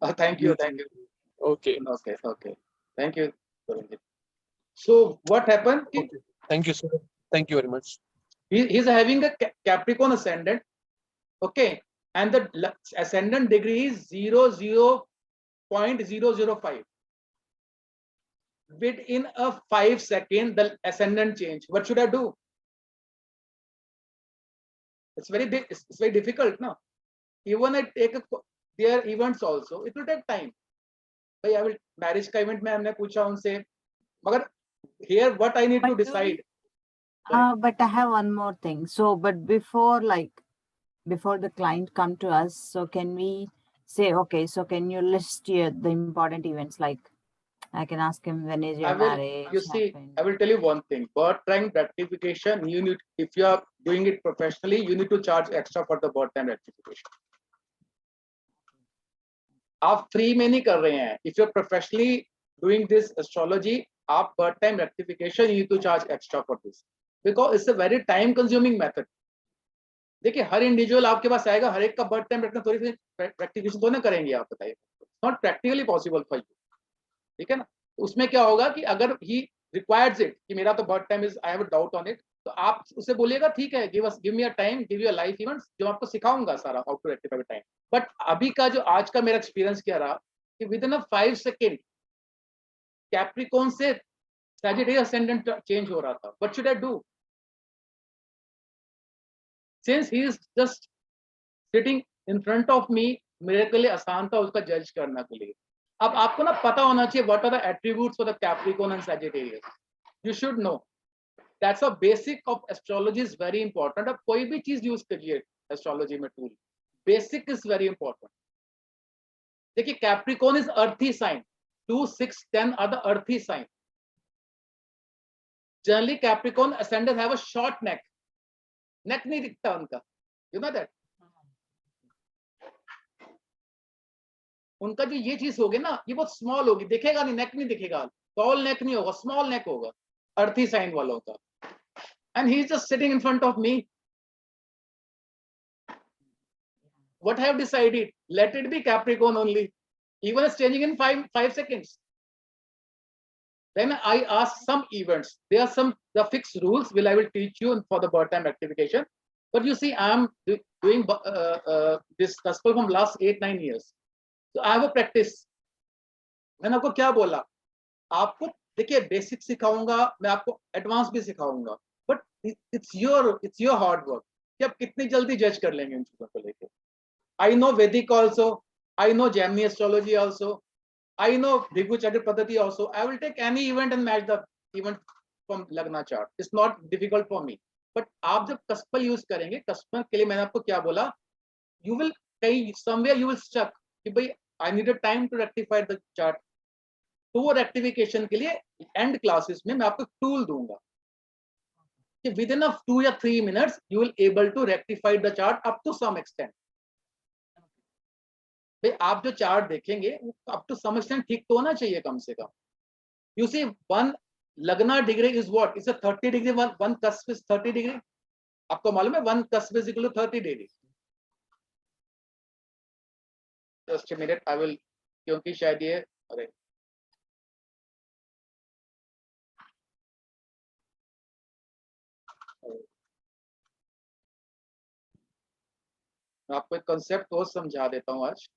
Thank you, thank you. Okay. Okay. Thank you. So what happened? Okay. Thank you, sir. Thank you very much. He's having a Capricorn ascendant. Okay, and the ascendant degree is 0.005. Within a 5 second, the ascendant change. What should I do? It's very big. It's very difficult, no? Even I take their events also, it will take time. भाई, I will marriage का event में हमने पूछा उनसे, मगर here what I need to decide. But I have one more thing. So, but before the client come to us, so can we say, okay, so can you list the important events? Like I can ask him, when is your marriage? You see, I will tell you one thing. Birth time rectification, you need, if you are doing it professionally, you need to charge extra for the birth time rectification. आप free में नहीं कर रहे हैं. If you are professionally doing this astrology, आप birth time rectification, you need to charge extra for this because it's a very time consuming method. देखिए, हर individual आपके पास आएगा, हर एक का बर्थ टाइम रखना, थोड़ी सी प्रैक्टिकेशन तो ना करेंगे आप, बताइए. Not practically possible for you. ठीक है ना. उसमें क्या होगा कि अगर ही रिक्वायर्स इट कि मेरा तो birth time is, I have a doubt on it, तो आप उसे बोलिएगा ठीक है, give me a time, give you a life events, जो आपको सिखाऊंगा सारा how to rectify time. But अभी का जो आज का मेरा एक्सपीरियंस क्या रहा कि with in a 5 second Capricorn से सैजिटेरियस असेंडेंट चेंज हो रहा था. What should I do? Since he is just sitting in front of me, मेरे के लिए आसान था उसका जज करने के लिए. अब आपको ना पता होना चाहिए what are the attributes for the Capricorn and Sagittarius. You should know. That's a basic of astrology, is very important. अब कोई भी चीज यूज करिए एस्ट्रोलॉजी में, tool basic is very important. देखिए, Capricorn is earthy sign. 2, 6, 10 are the earthy sign. Generally Capricorn ascendant have a short neck. Neck नहीं दिखता उनका, यू नो दैट. उनका जो ये चीज होगी ना, ये बहुत स्मॉल होगी, दिखेगा नहीं, नेक नहीं दिखेगा, टॉल नेक नहीं होगा, स्मॉल नेक होगा अर्थी साइन वालों का. And he is just sitting in front of me. What I have decided? Let it be Capricorn only. Even it's changing in 5 seconds. Then I ask some events. There are some the fixed rules. I will teach you for the birth time rectification. But you see, I am doing this gospel from last 8-9 years. So I have a practice. मैंने आपको क्या बोला? आपको देखिए basic सिखाऊंगा, मैं आपको advance भी सिखाऊंगा. But it's your hard work कि आप कितनी जल्दी जज कर लेंगे इन चीजों को लेकर. I know Vedic also. I know Gemini astrology also. I know Bhigu Chakra Paddhati also. I will take any event and match the event from Lagna chart. It's not difficult for me. But आप जब कस्पल use करेंगे, कस्पल के लिए मैंने आपको क्या बोला, you will कहीं somewhere you will stuck कि भाई I need a time to rectify the chart. तो वो रेक्टिफिकेशन के लिए एंड क्लासेस में मैं आपको टूल दूंगा कि विद इन 2 या 3 minutes you will able to rectify the chart up to some extent. भाई आप जो चार्ट देखेंगे अप टू सम एक्सटेंट ठीक तो होना चाहिए कम से कम. You see, 1 lagna degree is what? Is a 30 degree. 1 cusp is 30 degree. आपको मालूम है 1 cusp is equal to 30 degree. Just a minute, I will, क्योंकि शायद ये, अरे मैं आपको एक कंसेप्ट और समझा देता हूं आज,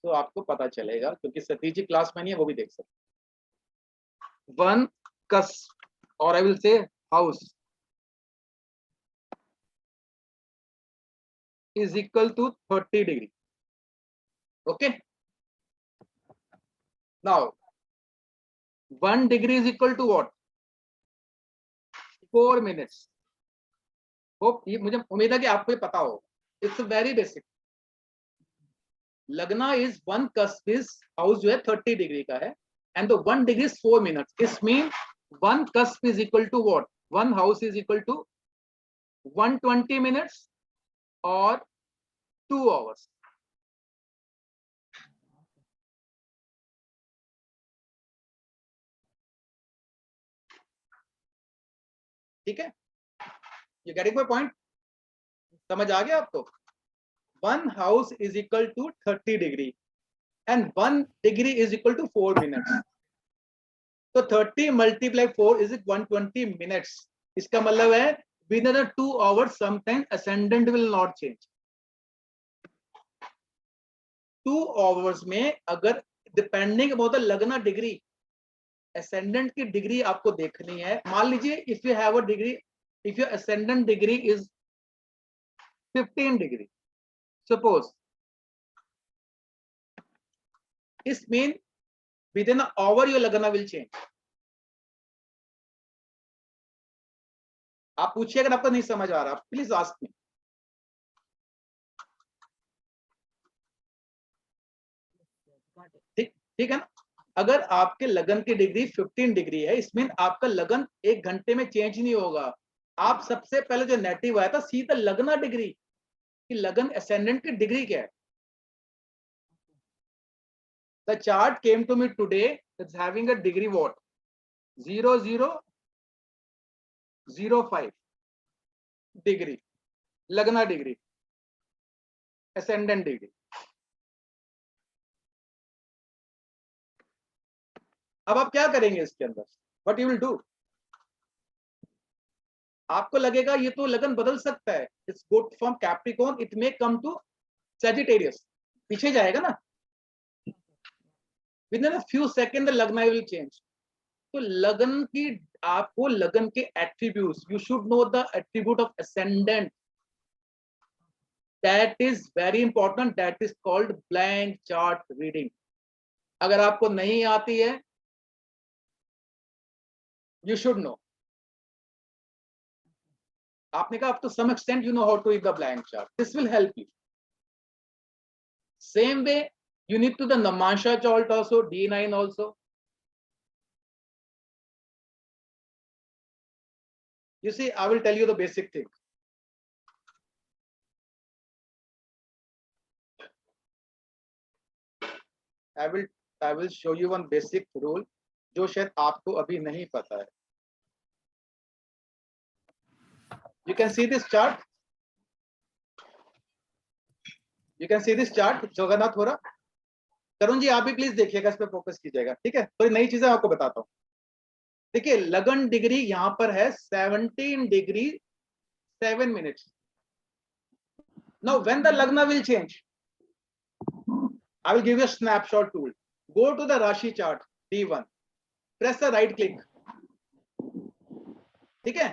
तो आपको पता चलेगा, क्योंकि सतीश जी क्लास में नहीं है, वो भी देख सकते. 1 कस्प, और I will say house, is equal to 30 degree. Okay. Now 1 degree is equal to what? 4 minutes. Hope ये मुझे उम्मीद है कि आपको ये पता हो. It's very basic. Lagna is 1 cusp is, house जो है 30 डिग्री का है, and the 1 degree is 4 minutes. इस mean 1 cusp is equal to what? 1 house is equal to 120 minutes और 2 hours. ठीक है, यू गेटिंग माय पॉइंट? समझ आ गया आपको? 1 house is equal to 30 degree. and 1 degree is equal to 4 minutes. So 30 multiply 4 is 120 minutes. इसका मतलब है within the 2 hours sometimes ascendant will not change. 2 hours में अगर depending about the लगना degree, ascendant की डिग्री आपको देखनी है. मान लीजिए if you have a degree, if your ascendant degree is 15 degree, suppose, this means within an hour your लगना will change. आप पूछिए अगर आपको नहीं समझ आ रहा, प्लीज आस्क मी. ठीक है ना. अगर आपके लगन की डिग्री 15 डिग्री है, इसमें आपका लगन 1 घंटे में चेंज नहीं होगा. आप सबसे पहले जो नेटिव आया था सीधा लगना डिग्री कि लगन असेंडेंट की डिग्री क्या है. The chart came to me today, it's having a degree what 0005 degree, lagna degree, ascendant degree. अब आप क्या करेंगे इसके अंदर, व्हाट यू विल डू. आपको लगेगा ये तो लगन बदल सकता है, it's good from Capricorn, it may come to Sagittarius, पीछे जाएगा ना. Within a few second the lagna will change. तो लगन की, आपको लगन के attributes, you should know the attribute of ascendant. That is very important, that is called blank chart reading. अगर आपको नहीं आती है, you should know. आपने कहा up to some extent you know how to read the blank chart. This will help you. Same way you need to the Namansha chart also, D9 also. You see, I will tell you the basic thing. I will show you one basic rule जो शायद आपको अभी नहीं पता है. You can see this chart. You can see this chart. Jagannath हो रहा. करुण जी आप भी प्लीज देखिएगा, इस पे फोकस कीजिएगा. ठीक है, तो नई चीजें आपको बताता हूँ. देखिए लगन डिग्री यहां पर है 17 degree 7 minutes. Now when the lagna will change, I will give you a snapshot tool. Go to the Rashi chart D1. Press the right click. ठीक है.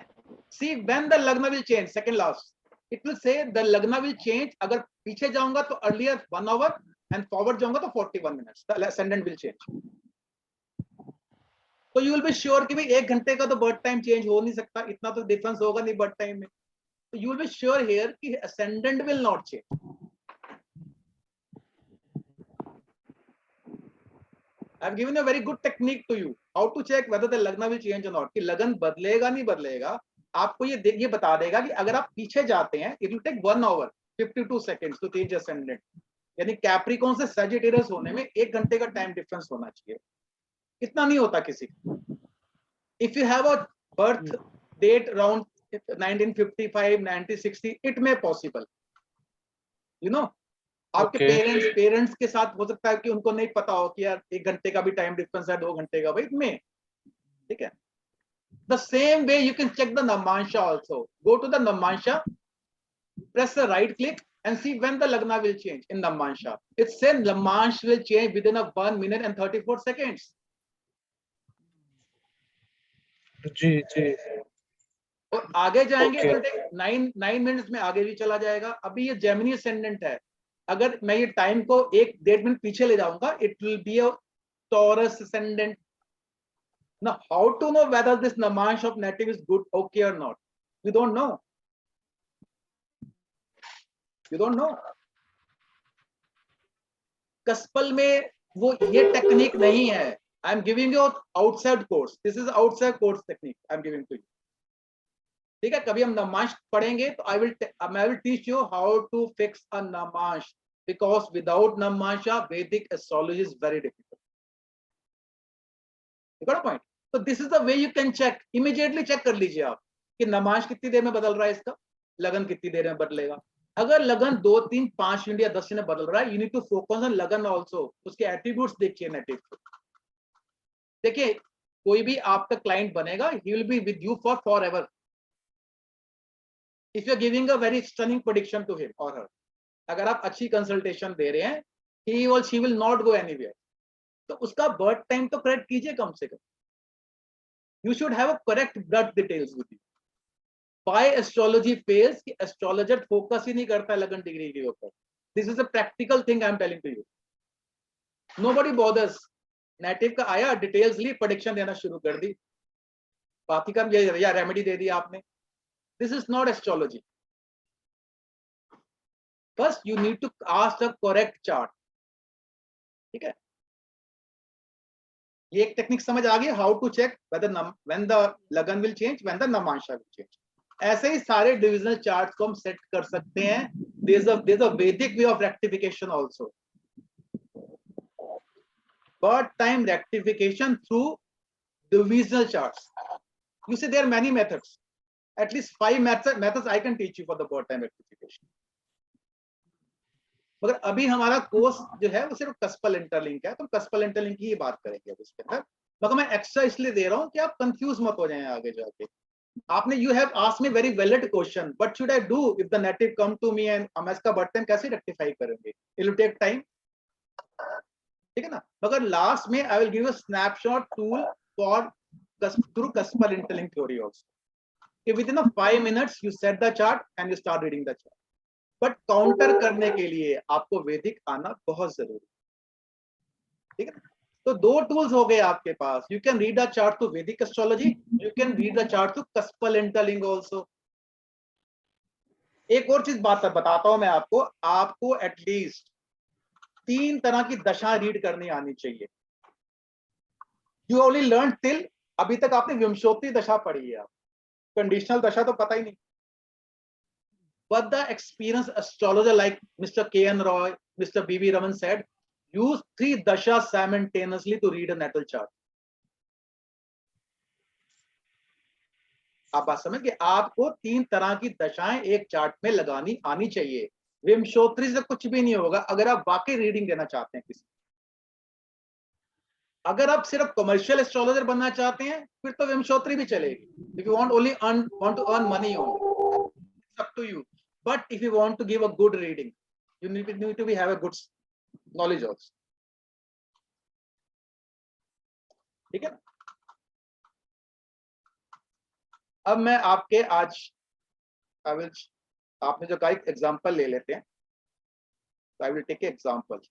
See when the lagna will change, second last. It will say the lagna will change. अगर पीछे जाऊंगा तो earlier 1 hour and forward जाऊंगा तो 41 minutes. The ascendant will change. तो you will be sure कि भाई 1 घंटे का तो birth time change हो नहीं सकता, इतना तो difference होगा नहीं birth time में. So you will be sure here कि ascendant will not change. I have given a very good technique to you how to check whether the lagna will change or not. कि लगन बदलेगा नहीं बदलेगा, आपको ये बता देगा कि अगर आप पीछे जाते हैं it will take 1 hour 52 seconds to change ascendant. यानी कैप्रिकॉर्न से सजिटेरियस होने में 1 घंटे का टाइम डिफरेंस होना चाहिए. इतना नहीं होता किसी का. If you have a birth date around 1955, 1960, it may possible. You know, आपके पेरेंट्स के साथ हो सकता है कि उनको नहीं पता हो कि यार 1 घंटे का भी टाइम डिफरेंस है, 2 घंटे का, भाई में. ठीक है. The same way you can check the Namansha also. Go to the Namansha, press the right click and see when the lagna will change in Namansha. It says Namansha will change within a 1 minute and 34 seconds. जी जी. और आगे जाएंगे तो 9 minutes में आगे भी चला जाएगा. अभी ये जेमिनी असेंडेंट है. अगर मैं ये टाइम को 1-1.5 मिनट पीछे ले जाऊंगा, it will be a Taurus ascendant. Now, how to know whether this Namansha of native is good, okay or not? You don't know. You don't know. Kaspal में वो ये टेक्निक नहीं है. I am giving you outside course. This is outside course technique I am giving to you. ठीक है. कभी हम Namansha पढ़ेंगे तो I will teach you how to fix a Namansha, because without Namansha Vedic astrology is very difficult. You got a point? So this is the way you can check. Immediately check कर लीजिए आप कि नमाज कितनी देर में बदल रहा है इसका, लगन कितनी देर में बदलेगा. अगर लगन 2, 3, 5 मिनट या 10 मिनट बदल रहा है, you need to focus on lagna also, उसके एट्रीब्यूट्स देखिए नेटिव को। देखिए कोई भी आपका क्लाइंट बनेगा, he will be with you forever. If you are giving a very stunning prediction to him और हर, अगर आप अच्छी कंसल्टेशन दे रहे हैं, ही और she will not go anywhere, तो उसका बर्थ टाइम तो करेक्ट कीजिए कम से कम। You should have a correct birth details with you. Why astrology fails कि एस्ट्रोलॉजर फोकस ही नहीं करता लगन डिग्री के ऊपर। This is a practical thing I am telling to you. Nobody bothers. नेटिव का आया, डिटेल्स ली, प्रेडिक्शन देना शुरू कर दी, बाकी का या रेमेडी दे दी आपने। This is not astrology. First you need to ask the correct chart. ठीक है, ये एक टेक्निक समझ आ गई, how to check when the लगन विल चेंज, व्हेन द नमांशा विल चेंज। ऐसे ही सारे डिविजनल चार्ट्स को हम सेट कर सकते हैं। देयर इज अ वैदिक way of rectification also. Birth time rectification through divisional charts. You see there are many methods, at least 5 methods I can teach you for the birth time rectification. मगर अभी हमारा course जो है वो सिर्फ कस्पल interlink है, तो कस्पल इंटरलिंक की ही बात करेंगे अब इसके अंदर। मगर मैं एक्स्ट्रा इसलिए दे रहा हूं कि आप कंफ्यूज मत हो जाएं आगे जाके। आपने you have asked me very valid question, what should I do if the native come to me and हम इसका बर्थ टाइम कैसे रेक्टिफाई करेंगे? इट विल टेक टाइम, ठीक है ना। मगर लास्ट में I will give a snapshot tool for through cuspal interlink theory also. Within 5 minutes you set the chart and you start reading the chart. But counter करने के लिए आपको वैदिक आना बहुत जरूरी, ठीक है ना। तो 2 टूल्स हो गए आपके पास। You can read the chart to Vedic astrology, you can read the chart to cuspal interlink also. एक और चीज बात बताता हूं मैं आपको एटलीस्ट 3 तरह की दशा रीड करनी आनी चाहिए। यू ओनली लर्न टिल, अभी तक आपने विंशोत्तरी दशा पढ़ी है, कंडीशनल दशा तो पता ही नहीं। But the experienced astrologer like Mr. K.N. Roy, Mr. B.V. Raman said, use 3 dashas simultaneously to read a natal chart. आप बात समझ गए? आपको 3 तरह की दशाएं एक चार्ट में लगानी आनी चाहिए। विंशोत्तरी से कुछ भी नहीं होगा अगर आप वाकई रीडिंग देना चाहते हैं किसी। अगर आप सिर्फ कमर्शियल एस्ट्रोलॉजर बनना चाहते हैं फिर तो विंशोत्तरी भी चलेगी। If you want only want to earn money only, it's up to you. But if you want to give a good reading, you need to have a good knowledge also. ठीक है ना। अब मैं आपके आज आपने जो कहा एग्जांपल ले लेते हैं, तो आई विल टेक एग्जांपल।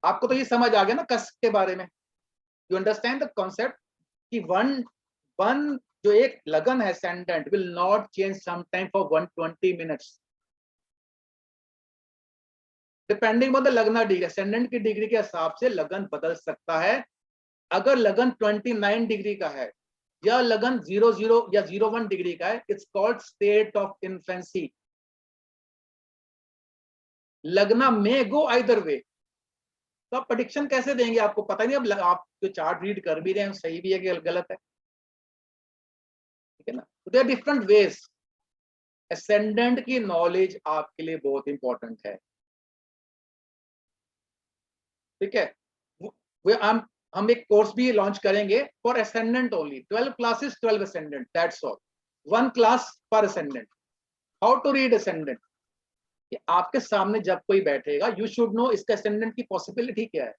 आपको तो ये समझ आ गया ना कस्प के बारे में। यू अंडरस्टैंड द कॉन्सेप्ट कि वन जो एक लगन है ascendant will not change some time for 120 minutes depending on the lagna degree. Ascendant की डिग्री के हिसाब से लगन बदल सकता है। अगर लगन 29 डिग्री का है या लगन 00 या 01 डिग्री का है, it's called state of infancy. लगना में गो आइदर वे। तो आप प्रेडिक्शन कैसे देंगे? आपको पता नहीं। अब आप जो चार्ट रीड कर भी रहे हैं सही भी है कि गलत है, ठीक है ना। तो देयर डिफरेंट वेज। एसेंडेंट की नॉलेज आपके लिए बहुत इंपॉर्टेंट है, ठीक है। हम एक कोर्स भी लॉन्च करेंगे for ascendant only. 12 classes, 12 ascendant, that's all. 1 class पर ascendant। How to read ascendant। कि आपके सामने जब कोई बैठेगा यू शुड नो इसका ascendant की पॉसिबिलिटी क्या है।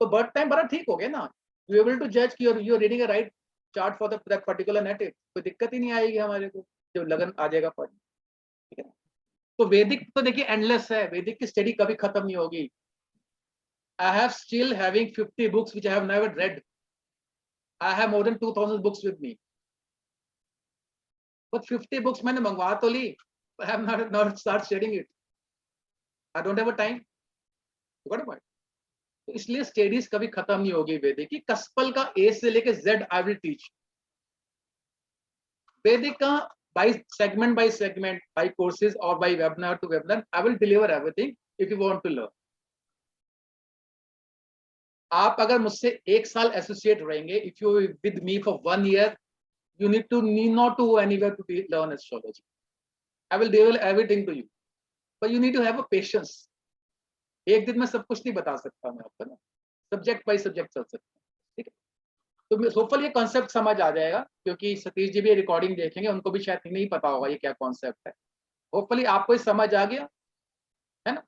तो बर्थ टाइम बड़ा ठीक हो गया ना। यू एबल टू जज कि you reading a right chart for that particular native. कोई दिक्कत ही नहीं आएगी हमारे को, जो लगन आ जाएगा पढ़, ठीक है ना। तो वैदिक तो देखिए एंडलेस है, वैदिक की स्टडी कभी खत्म नहीं होगी। I have still having 50 books which I have never read. I have more than 2000 books with me. But 50 books मैंने मंगवा तो ली, I have not start studying it. I don't have a time. You got a point? तो इसलिए studies कभी खत्म नहीं होगी वैदिक की। कस्पल का A से लेके Z I will teach. वैदिक का by segment by courses or by webinar to webinar I will deliver everything if you want to learn. आप अगर मुझसे 1 साल एसोसिएट रहेंगे, if you with me for 1 year, you need not to go anywhere to learn astrology. I will reveal everything to you, but you need to have a patience. एक दिन में सब कुछ नहीं बता सकता मैं आपको ना, सब्जेक्ट बाय सब्जेक्ट चल सकता है, ठीक है। तो होपफुली ये कॉन्सेप्ट समझ आ जाएगा, क्योंकि सतीश जी भी रिकॉर्डिंग देखेंगे, उनको भी शायद नहीं पता होगा ये क्या कॉन्सेप्ट है। होपफुली आपको ये समझ आ गया है ना।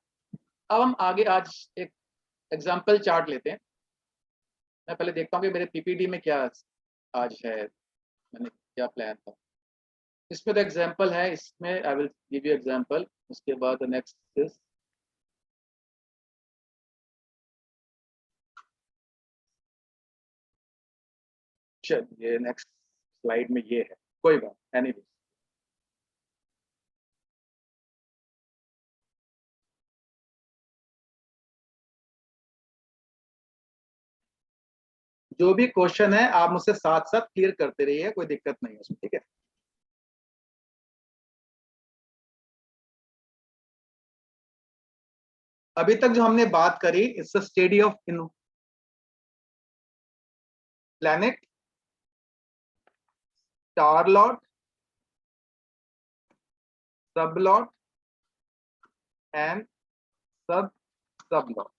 अब हम आगे आज एक एग्जाम्पल चार्ट लेते हैं। मैं पहले देखता हूँ कि मेरे पीपीटी में क्या आज है, मैंने क्या प्लान था। इसमें तो एग्जाम्पल है, इसमें आई विल गिव यू एग्जाम्पल। उसके बाद नेक्स्ट इज ये नेक्स्ट स्लाइड में ये है, कोई बात एनीवे। जो भी क्वेश्चन है आप मुझसे साथ साथ क्लियर करते रहिए, कोई दिक्कत नहीं है उसमें, ठीक है। अभी तक जो हमने बात करी, it's a study of in planet, star lord, सब लॉट एंड सब सब लॉट।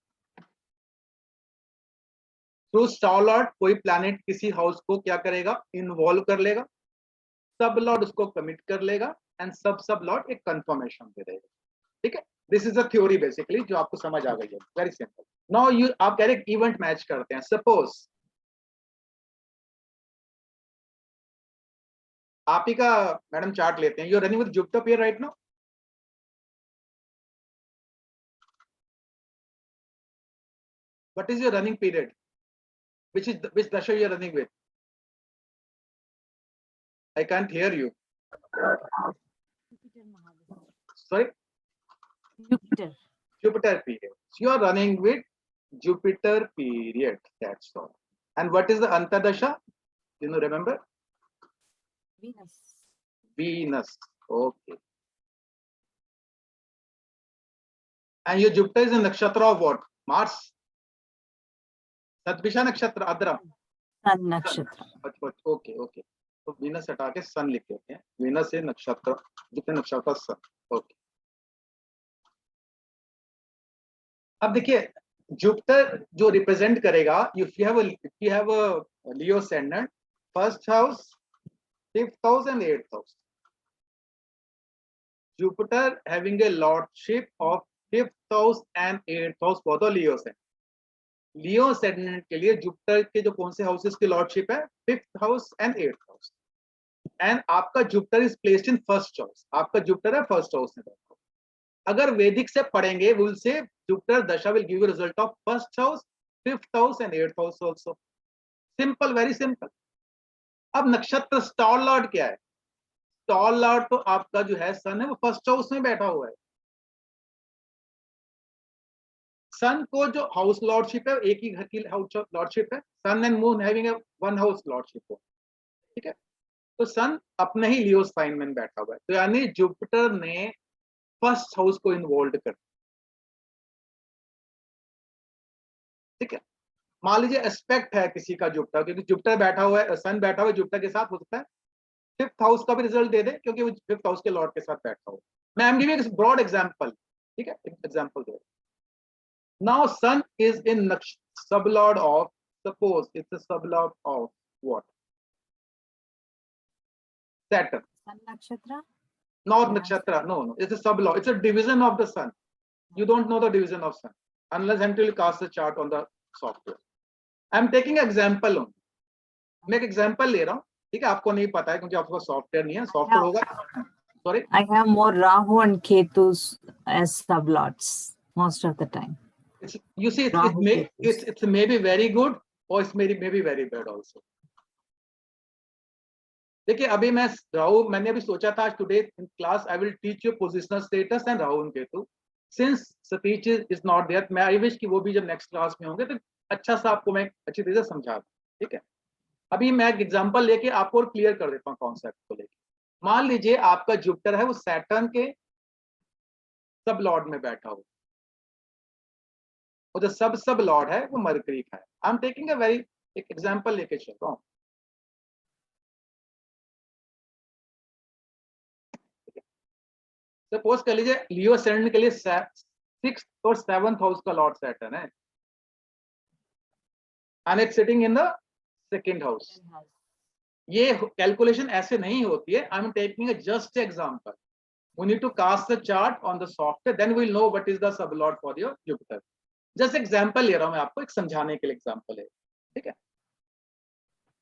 थ्रू स्टार लॉट कोई प्लैनेट किसी हाउस को क्या करेगा, इन्वॉल्व कर लेगा। सब लॉट उसको कमिट कर लेगा एंड सब लॉट एक कंफर्मेशन दे देगा, ठीक है। This is a theory basically जो आपको समझ आ गई है, वेरी सिंपल। नाउ यू आप कह रहे इवेंट मैच करते हैं। सपोज आप ही का मैडम चार्ट लेते हैं, you are running with Jupiter pair right now. What is your running period, which dasha you are running with? I can't hear you. Sorry, Jupiter period. So you are running with Jupiter period, that's all. And what is the antadasha, you know, remember? Venus. Okay. And your Jupiter is a nakshatra of what? Mars. Shatabhisha नक्षत्र, अद्रा नक्षत्र। Okay okay, तो Venus हटा के सन लिख देते हैं। Venus से नक्षत्र, जितने नक्षत्र सन। ओके, अब देखिए जुपिटर जो रिप्रेजेंट करेगा, if you have a Leo ascendant, first house, fifth house and eighth house. Jupiter having a lordship of fifth house and eighth house for the Leo ascendant। Leo ascendant के लिए Jupiter के जो कौन से houses की lordship है, fifth house and eighth house. And आपका Jupiter is placed in first house, आपका जुपिटर है फर्स्ट हाउस में बैठा। अगर वैदिक से पढ़ेंगे विल से जुपिटर दशा will give you result of first house, fifth house and eighth house also. Simple, very simple. अब नक्षत्र स्टार लॉर्ड क्या है? स्टार लॉर्ड तो आपका जो है सन है, वो फर्स्ट हाउस में बैठा हुआ है। सन को जो हाउस लॉर्डशिप है, एक ही घर की हाउस लॉर्डशिप है। Sun and moon having one house lordship, ठीक है। तो सन अपने ही लियो साइन में बैठा हुआ है, तो यानी जुपिटर ने फर्स्ट हाउस को इन्वॉल्व कर, ठीक है। मान लीजिए एस्पेक्ट है किसी का जुपिटर, क्योंकि जुपिटर बैठा हुआ है, सन बैठा हुआ है जुपिटर के साथ, हो सकता है फिफ्थ हाउस का भी रिजल्ट दे दे, क्योंकि वो फिफ्थ हाउस के लॉर्ड के साथ बैठा हुआ। मैं एम गिविंग एक ब्रॉड एग्जांपल, ठीक है, एग्जांपल दे। Now sun is in sublord of, suppose it's a sublord of what? Saturn. Sun nakshatra? Not nakshatra, no, it's a sublord, it's a division of the sun. You don't know the division of sun unless until you cast the chart on the software. I'm taking example only. मैं एक example ले रहा हूँ, ठीक है। आपको नहीं पता है क्योंकि आपका सॉफ्टवेयर नहीं है, सॉफ्टवेयर होगा। Sorry, I have more Rahu and Ketus as sublords most of the time. you see, it's maybe very good or it's maybe very bad also. देखिए अभी मैं राहु, मैंने अभी सोचा था today in class I will teach you positional status and Rahu and Ketu. Since Satish is not there, मैं I wish कि वो भी जब नेक्स्ट क्लास में होंगे तो अच्छा सा आपको मैं अच्छी तरह से समझा दूं, ठीक है। अभी मैं एक एग्जांपल लेके आपको और क्लियर कर देता हूँ कॉन्सेप्ट को लेके। मान लीजिए आपका जुपिटर है वो सैटर्न के सब लॉर्ड में बैठा हो, और जो सब लॉर्ड है वो मरकरी का है। I am taking a very एक एग्जांपल लेके चल रहा हूँ। सपोज कर लीजिए लियो असेंडेंट के लिए 6th और 7th हाउस का लॉर्ड सैटर्न है and it's sitting in the 2nd house. ये कैलकुलेशन ऐसे नहीं होती है। I am taking a just example. We need to cast the chart on the software, then we'll know what is the sublord for your Jupiter. Just example ले रहा हूं मैं आपको, एक समझाने के लिए एग्जांपल है, ठीक है।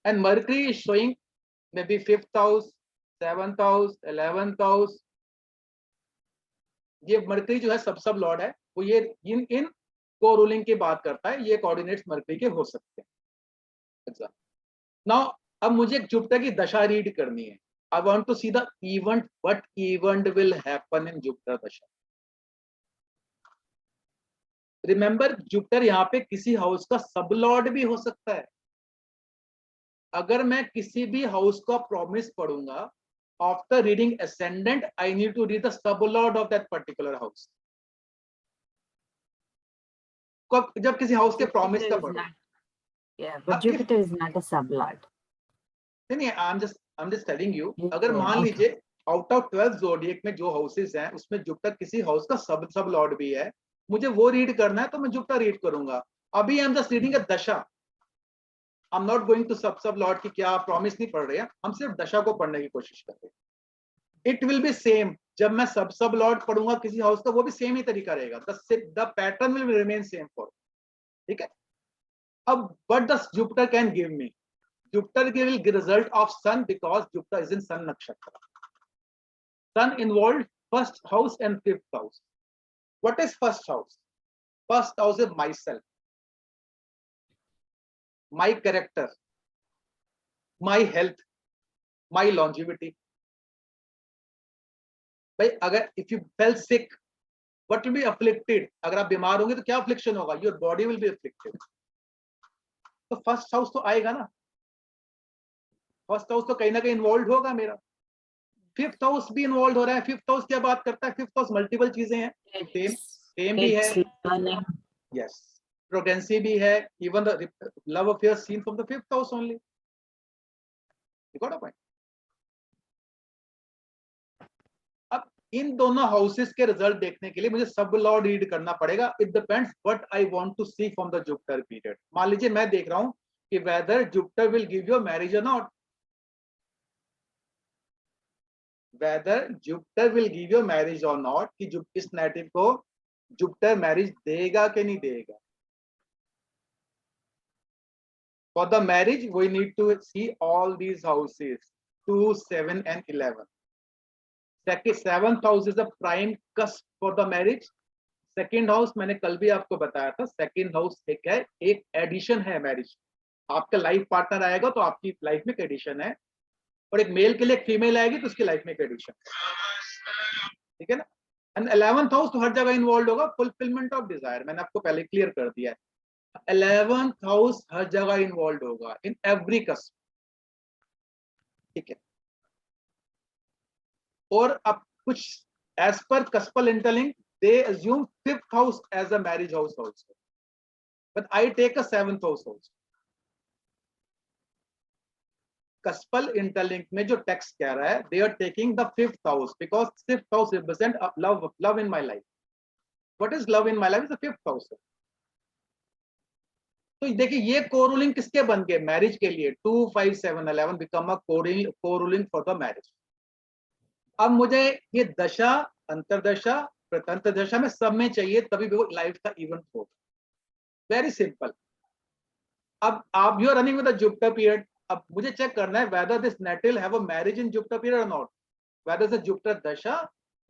And Mercury is showing maybe 5th house, 7th house, 11th house. ये मर्करी जो है सब लॉर्ड है, वो ये इन को रूलिंग की बात करता है। ये कोऑर्डिनेट्स मर्करी के हो सकते हैं। नाउ अब मुझे एक जुपिटर की दशा रीड करनी है। I want to see the event, what event will happen in Jupiter Dasha. Remember, Jupiter यहाँ पे किसी हाउस का सब लॉर्ड भी हो सकता है। अगर मैं किसी भी हाउस का प्रॉमिस पढ़ूंगा, after reading ascendant, I need to read the sub lord of that particular house. जब किसी हाउस के प्रॉमिस का पढ़ो, yeah, but Jupiter is not a sublord. नहीं, I'm just telling you, अगर मान लीजिए आउट ऑफ 12 ज़ोडिएक में जो हाउसेस हैं उसमें जुपिटर किसी हाउस का सब लॉर्ड भी है, मुझे वो रीड करना है तो मैं जुपिटर रीड करूंगा। अभी I am just reading a dasha. I am not going to sub lord की क्या प्रॉमिस नहीं पढ़ रहे हैं, हम सिर्फ दशा को पढ़ने की कोशिश कर रहे हैं। It will be same. जब मैं सब लॉर्ड पढ़ूंगा किसी हाउस का, वो भी सेम ही तरीका रहेगा। The pattern will remain same for, ठीक है। अब what does Jupiter can give me? Jupiter will give result of Sun because Jupiter is in Sun nakshatra. Sun involved 1st house and 5th house. What is 1st house? 1st house is myself, my character, my health, my longevity. भाई अगर if you fell sick, what will be afflicted? अगर आप बीमार होंगे तो क्या affliction होगा? Your body will be afflicted. तो 1st house तो आएगा ना। 1st हाउस तो कहीं ना कहीं इन्वॉल्व होगा मेरा। 5th हाउस भी इन्वॉल्व हो रहा है। 5th हाउस क्या बात करता है? 5th हाउस मल्टीपल चीजें हैं, फेम भी है, यस, प्रोडेंसी भी है, even the love affair seen from the 5th house only. You got a point? अब इन दोनों हाउसेस के रिजल्ट देखने के लिए मुझे सब लॉर्ड रीड करना पड़ेगा। It depends what I want to see from the Jupiter period. मान लीजिए मैं देख रहा हूं कि whether Jupiter will give you marriage और not, whether Jupiter will give you marriage or not, कि इस नेटिव को Jupiter मैरिज देगा कि नहीं देगा। For the marriage we need to see all these houses 2, 7 and 11. 7th house is the prime cusp for the marriage. 2nd house मैंने कल भी आपको बताया था, 2nd house एक है, एक एडिशन है मैरिज। आपका लाइफ पार्टनर आएगा तो आपकी लाइफ में एक एडिशन है, और एक मेल के लिए एक फीमेल आएगी तो उसकी लाइफ में एक एडिशन, ठीक है ना। एंड 11th हाउस तो हर जगह इन्वॉल्व होगा, फुलफिलमेंट ऑफ डिजायर, मैंने आपको पहले क्लियर कर दिया है। 11th हाउस हर जगह इन्वॉल्व होगा इन एवरी कस्प, ठीक है। और अब कुछ एज पर cuspal interlink they assume 5th house as a marriage house also, but I take a 7th house also. Cuspal interlink में जो टेक्स्ट कह रहा है, they are taking the 5th house because 5th house represent love in my life. What is love in my life? Is the 5th house. तो देखिए ये कोरूलिंग किसके बन गए? मैरिज के लिए। 2, 5, 7, 11 become a coruling for the marriage. अब मुझे ये दशा, अंतरदशा, प्रतंत्र दशा में सब में चाहिए, तभी वो लाइफ का इवेंट होगा। Very simple. अब आप you are running with the Jupiter period. अब मुझे चेक करना है whether this natal have a marriage in Jupiter period or not, whether it's a Jupiter dasha,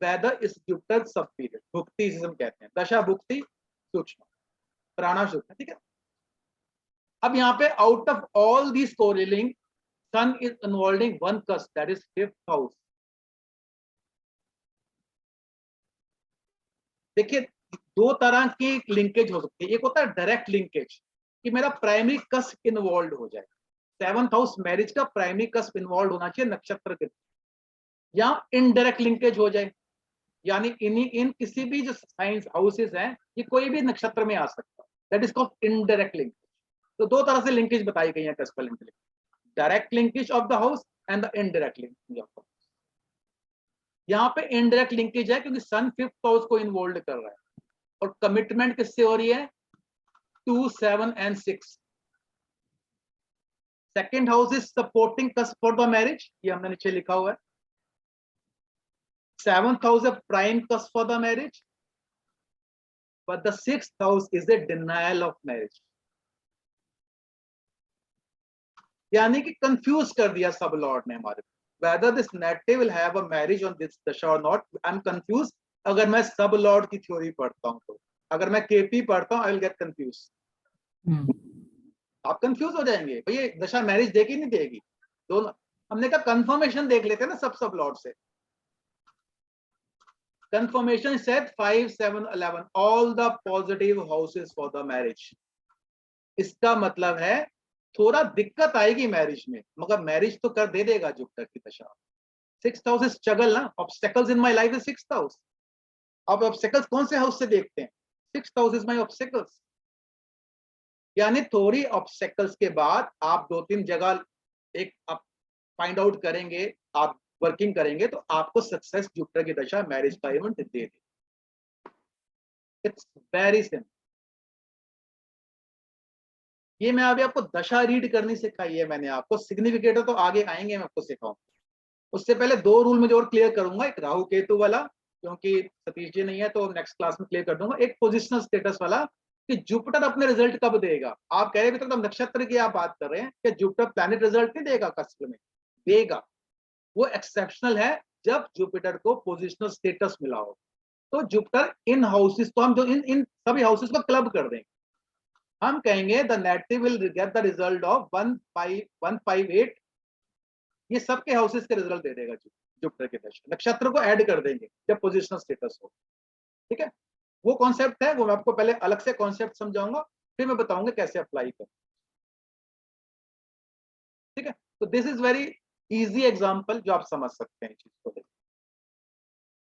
whether it's Jupiter sub period। भुक्ति जिसे हम कहते हैं, दशा भुक्ति सूक्ष्म प्राणा सूक्ष्म, ठीक है। अब यहाँ पे out of all these coruling sun is involving one cusp, that is 5th house. देखिए दो तरह की लिंकेज हो सकती है। एक होता है डायरेक्ट लिंकेज कि मेरा प्राइमरी कस्प इन्वॉल्व हो जाए। 7th हाउस मैरिज का प्राइमरी कस्प इन्वॉल्व होना चाहिए नक्षत्र के, या इनडायरेक्ट लिंकेज हो जाए, यानी इन किसी भी जो साइंस हाउसेस हैं ये कोई भी नक्षत्र में आ सकता है। That is called indirect linkage. तो दो तरह से लिंकेज बताई गई है कस्पल intelligence, direct linkage of the house and the indirect linkage of the house. यहाँ पे इनडायरेक्ट लिंकेज है क्योंकि सन 5th हाउस को इन्वॉल्व कर रहा है, और कमिटमेंट किससे हो रही है? 2, 7 and 6। Second house is supporting cusp for the marriage, ये हमने नीचे लिखा हुआ है। 7th हाउस है prime cusp for the marriage, but the 6th house is a denial of marriage। यानी कि कंफ्यूज कर दिया सब लॉर्ड ने हमारे, whether this native will have a marriage on this dasha or not, I'm confused। अगर मैं सब लॉर्ड की थ्योरी पढ़ता हूं तो, अगर मैं केपी पढ़ता हूं आई विल गेट कंफ्यूज। आप कंफ्यूज हो जाएंगे, भैया दशा मैरिज देगी नहीं देगी, दोनों। हमने कहा कंफर्मेशन देख लेते हैं ना सब लॉर्ड से। Confirmation said 5, 7, 11 all the positive houses for the marriage। इसका मतलब है थोड़ा दिक्कत आएगी मैरिज में, मगर मैरिज तो कर दे देगा जुपिटर की दशा। 6th हाउस इज स्ट्रगल ना, obstacles in my life is 6th house. अब ऑब्स्टेकल्स कौन से हाउस से देखते हैं? 6th house is my obstacles. यानी थोड़ी ऑब्स्टेकल्स के बाद आप 2-3 जगह एक आप फाइंड आउट करेंगे, आप वर्किंग करेंगे तो आपको सक्सेस जुपिटर की दशा मैरिज का event they they. It's very simple. ये मैं अभी आपको दशा रीड करनी सिखाई है मैंने आपको, सिग्निफिकेटर तो आगे आएंगे मैं आपको सिखाऊं। उससे पहले 2 रूल में जो और क्लियर करूंगा, एक राहु केतु वाला, क्योंकि सतीश जी नहीं है तो नेक्स्ट क्लास में क्लियर कर दूंगा। एक पोजिशनल स्टेटस वाला कि जुपिटर अपने रिजल्ट कब देगा। आप कह रहे हैं तो नक्षत्र की आप बात कर रहे हैं कि जुपिटर प्लैनेट रिजल्ट नहीं देगा, कस्प में देगा। वो एक्सेप्शनल है जब जुपिटर को पोजिशनल स्टेटस मिला हो। तो जुपिटर इन हाउसेस को हम जो इन सभी हाउसेस को क्लब कर देंगे, हम कहेंगे the native will get the result of 158। ये सबके हाउसेस के रिजल्ट दे देगा जुपिटर के दशा। नक्षत्र को ऐड कर देंगे जब पोजिशनल स्टेटस हो। ठीक है, वो कॉन्सेप्ट है, वो मैं आपको पहले अलग से कॉन्सेप्ट समझाऊंगा, फिर मैं बताऊंगा कैसे अप्लाई करें। ठीक है, तो this is very easy example जो आप समझ सकते हैं चीज को।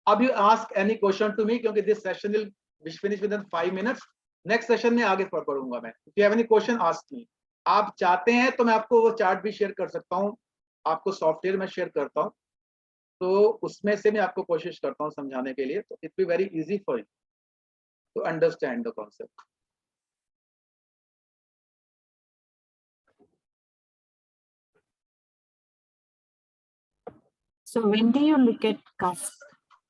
अब you ask any question to me, क्योंकि this session will finish within 5 minutes. Next session में आगे पढ़ूंगा मैं। If you have any question ask me. आप चाहते हैं तो मैं आपको वो चार्ट भी शेयर कर सकता हूँ, आपको सॉफ्टवेयर में शेयर करता हूँ, तो उसमें से मैं आपको कोशिश करता हूँ समझाने के लिए, तो it be very easy for you to understand the concept. So when do you look at cusp?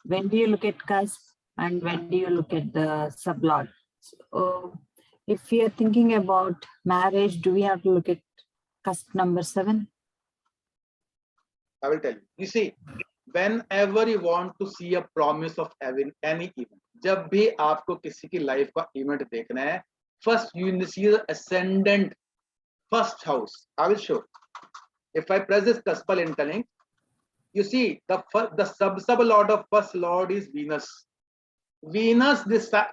When do you look at cusp and when do you look at the sublord? So if we are thinking about marriage, do we have to look at cusp number 7? I will tell you. You see, whenever you want to see a promise of having any event, जब भी आपको किसी की life का event देखना है, first you need to see the ascendant first house. I will show. If I press this cuspal interlink, you see the sub lord of first lord is Venus. Venus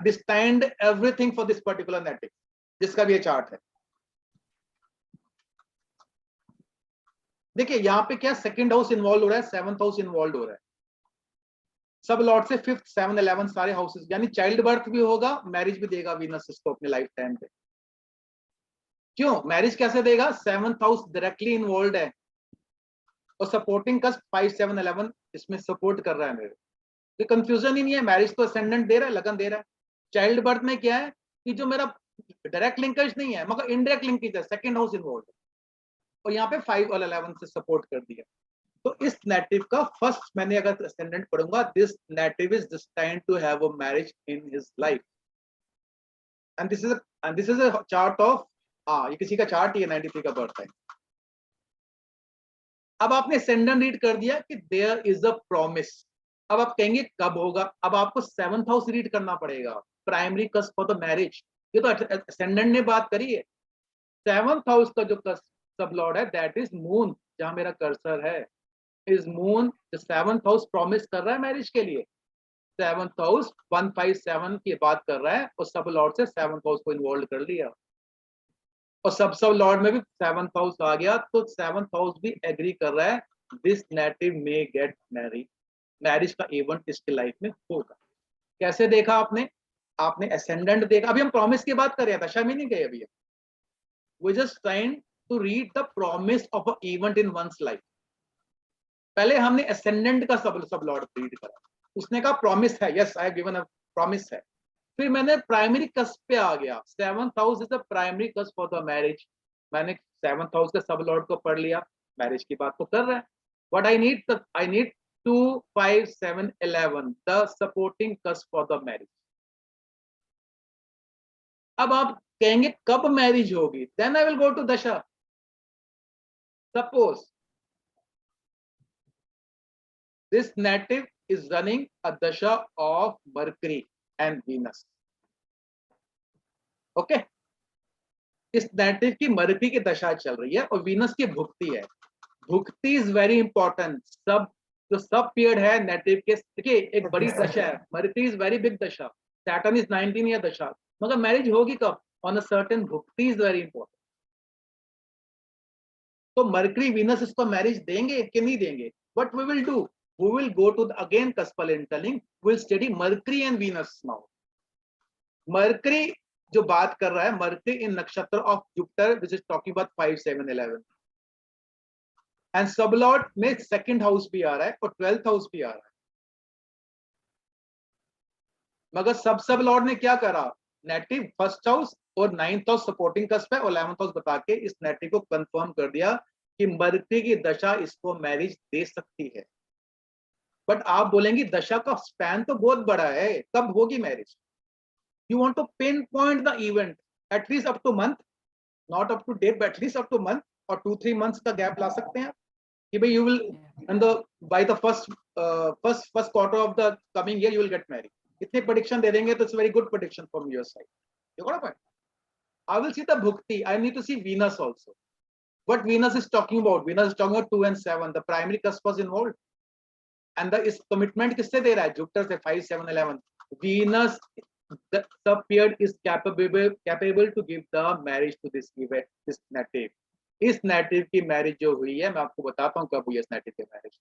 destined everything for this particular native, जिसका भी ये chart है। देखिए यहाँ पे क्या second house involve हो रहा है, 7th हाउस इन्वॉल्व हो रहा है। सब लॉर्ड से 5th, 7, 11 सारे हाउसेस, यानी चाइल्ड बर्थ भी होगा, मैरिज भी देगा वीनस इसको अपने लाइफ टाइम पे। क्यों मैरिज कैसे देगा? 7th हाउस डायरेक्टली इन्वॉल्व है और सपोर्टिंग कस्प 5, 7, 11 इसमें सपोर्ट कर रहा है मेरे। तो कंफ्यूजन ही नहीं है, मैरिज तो असेंडेंट दे रहा है, लगन दे रहा है। चाइल्ड बर्थ में क्या है कि जो मेरा डायरेक्ट लिंकेज नहीं है मगर इनडायरेक्ट लिंकेज है, सेकंड हाउस इन्वॉल्व है, और यहाँ पे 5 और 11 से सपोर्ट कर दिया। तो इस नेटिव का फर्स्ट मैंने अगर असेंडेंट पढ़ूंगा, this native is destined to have a marriage in his life, and this is a chart of, ये किसी का चार्ट ही है, 93 का बर्थ है। अब आपने असेंडेंट रीड कर दिया कि देयर इज अ प्रॉमिस। अब आप कहेंगे कब होगा? अब आपको 7th हाउस रीड करना पड़ेगा, primary cusp for the marriage. ये तो असेंडेंट ने बात करी है। 7th हाउस का जो कस्प सब लॉर्ड है दैट इज मून, जहां मेरा कर्सर है is moon. 7th house promise कर रहा है मैरिज के लिए। 7th हाउस 157 की बात कर रहा है और सब लॉर्ड से 7th हाउस को इन्वॉल्व कर लिया, और सब लॉर्ड में भी 7th हाउस आ गया, तो 7th हाउस भी एग्री कर रहा है this native may get married. Marriage का इवेंट इसके लाइफ में होगा। कैसे देखा आपने? आपने ascendant देखा, अभी हम promise की बात कर रहे हैं, दशा में नहीं गए अभी। We just trying to read the promise of an event in one's life. पहले हमने ascendant का सब लॉर्ड रीड करा, उसने कहा प्रॉमिस है, yes I have given a promise है। फिर मैंने प्राइमरी कस्प पे आ गया, 7th house is the primary cusp for the marriage. मैंने 7th हाउस के सब लॉर्ड को पढ़ लिया, मैरिज की बात तो कर रहे हैं। What I need 2, 5, 7, 11 the supporting cusp for the marriage. अब आप कहेंगे कब मैरिज होगी, then I will go to dasha. Suppose this native is running a dasha of Mercury and Venus. Okay, इस नेटिव की मर्करी की दशा चल रही है और वीनस की भुक्ति है। भुक्ति इज वेरी इंपॉर्टेंट। जो सब पीरियड है नेटिव के, देखिए एक बड़ी दशा है, Mercury is very big dasha, Saturn is 19 year dasha, मगर मैरिज होगी कब, on a certain bhukti is very important. तो मर्करी वीनस इसको मैरिज देंगे कि नहीं देंगे? What we will do, we will go to the again cuspal interlink, we'll study Mercury and Venus now. Mercury जो बात कर रहा है, Mercury in नक्षत्र of Jupiter which is talking about 5, 7, 11 and sublord में second house भी आ रहा है और 12th house भी आ रहा है। मगर सब लॉर्ड ने क्या करा, नेटिव फर्स्ट हाउस और 9th हाउस सपोर्टिंग कस्प है और 11th हाउस बता के इस नेटिव को कंफर्म कर दिया कि मर्करी की दशा इसको मैरिज दे सकती है। बट आप बोलेंगे दशा का स्पैन तो बहुत बड़ा है, कब होगी marriage? You want to pinpoint the event at least up to month, not up to date but at least up to month, और 2-3 मंथ्स का गैप ला सकते हैं कि भाई you will in the by the first quarter of the coming year you will get married. इतने prediction दे देंगे तो it's very good prediction from your side. You got a point? I will see the bhukti, I need to see Venus also. What Venus is talking about, Venus is talking about 2 and 7, the primary cusp was involved and the इस commitment किससे दे रहा है, Jupiter से। 5, 7, 11 Venus the period is capable to give the marriage to this event, this native। इस native की marriage जो हुई है, मैं आपको बताता हूँ कब हुई है इस नेटिव की मैरिज।